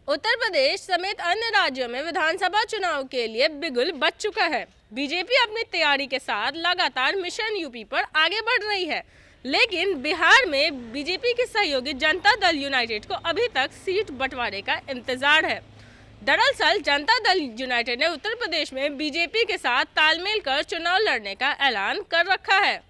उत्तर प्रदेश समेत अन्य राज्यों में विधानसभा चुनाव के लिए बिगुल बज चुका है। बीजेपी अपनी तैयारी के साथ लगातार मिशन यूपी पर आगे बढ़ रही है, लेकिन बिहार में बीजेपी के सहयोगी जनता दल यूनाइटेड को अभी तक सीट बंटवारे का इंतजार है। दरअसल जनता दल यूनाइटेड ने उत्तर प्रदेश में बीजेपी के साथ तालमेल कर चुनाव लड़ने का ऐलान कर रखा है।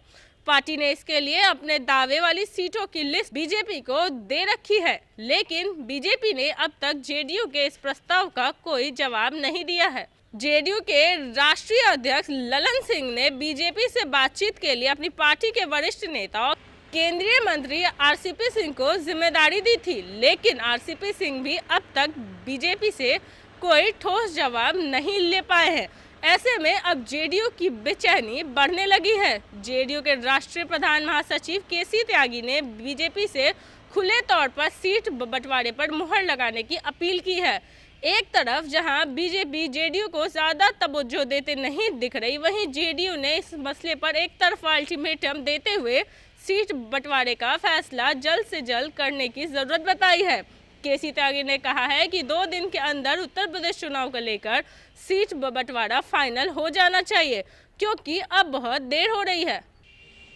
पार्टी ने इसके लिए अपने दावे वाली सीटों की लिस्ट बीजेपी को दे रखी है, लेकिन बीजेपी ने अब तक जेडीयू के इस प्रस्ताव का कोई जवाब नहीं दिया है। जेडीयू के राष्ट्रीय अध्यक्ष ललन सिंह ने बीजेपी से बातचीत के लिए अपनी पार्टी के वरिष्ठ नेता और केंद्रीय मंत्री आरसीपी सिंह को जिम्मेदारी दी थी, लेकिन आरसीपी सिंह भी अब तक बीजेपी से कोई ठोस जवाब नहीं ले पाए हैं। ऐसे में अब जेडीयू की बेचैनी बढ़ने लगी है। जेडीयू के राष्ट्रीय प्रधान महासचिव केसी त्यागी ने बीजेपी से खुले तौर पर सीट बंटवारे पर मुहर लगाने की अपील की है। एक तरफ जहां बीजेपी जेडीयू को ज्यादा तवज्जो देते नहीं दिख रही, वहीं जेडीयू ने इस मसले पर एक तरफा अल्टीमेटम देते हुए सीट बंटवारे का फैसला जल्द से जल्द करने की जरूरत बताई है। केसी त्यागी ने कहा है कि 2 दिन के अंदर उत्तर प्रदेश चुनाव को लेकर सीट बंटवारा फाइनल हो जाना चाहिए, क्योंकि अब बहुत देर हो रही है।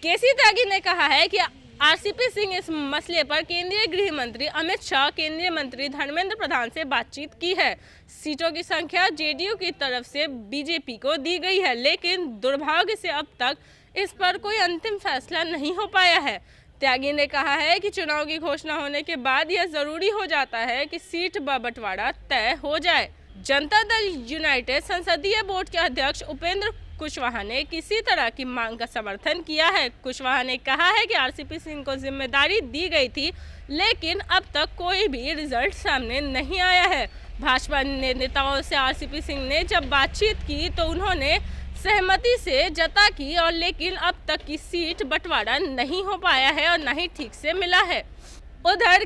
केसी त्यागी ने कहा है कि आरसीपी सिंह इस मसले पर केंद्रीय गृह मंत्री अमित शाह, केंद्रीय मंत्री धर्मेंद्र प्रधान से बातचीत की है। सीटों की संख्या जेडीयू की तरफ से बीजेपी को दी गई है, लेकिन दुर्भाग्य से अब तक इस पर कोई अंतिम फैसला नहीं हो पाया है। त्यागी ने कहा है कि चुनाव की घोषणा होने के बाद यह जरूरी हो जाता है कि सीट बंटवारा तय हो जाए। जनता दल यूनाइटेड संसदीय बोर्ड के अध्यक्ष उपेंद्र कुशवाहा ने किसी तरह की मांग का समर्थन किया है। कुशवाहा ने कहा है कि आरसीपी सिंह को जिम्मेदारी दी गई थी, लेकिन अब तक कोई भी रिजल्ट सामने नहीं आया है। भाजपा नेताओं से आरसीपी सिंह ने जब बातचीत की तो उन्होंने सहमति से जता की, और लेकिन अब तक की सीट बंटवारा नहीं हो पाया है और न ही ठीक से मिला है। उधर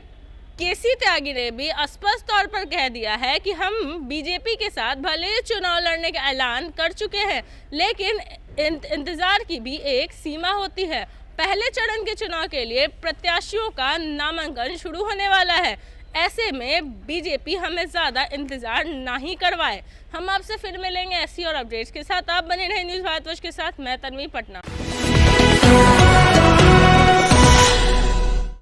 केसी त्यागी ने भी स्पष्ट तौर पर कह दिया है कि हम बीजेपी के साथ भले चुनाव लड़ने का ऐलान कर चुके हैं, लेकिन इंतजार की भी एक सीमा होती है। पहले चरण के चुनाव के लिए प्रत्याशियों का नामांकन शुरू होने वाला है। ऐसे में बीजेपी हमें ज़्यादा इंतजार नहीं करवाए। हम आपसे फिर मिलेंगे ऐसी और अपडेट्स के साथ। आप बने रहे न्यूज़ भारतवर्ष के साथ। मैं तन्वी पटना।